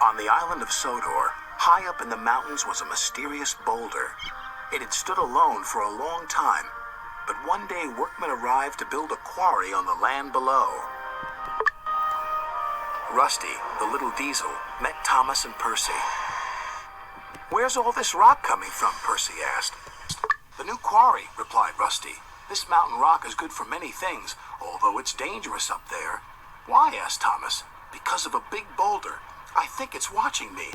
On the island of Sodor, high up in the mountains was a mysterious boulder. It had stood alone for a long time, but one day workmen arrived to build a quarry on the land below. Rusty, the little diesel, met Thomas and Percy. "Where's all this rock coming from?" Percy asked. "The new quarry," replied Rusty. "This mountain rock is good for many things, although it's dangerous up there." "Why?" asked Thomas. "Because of a big boulder. I think it's watching me."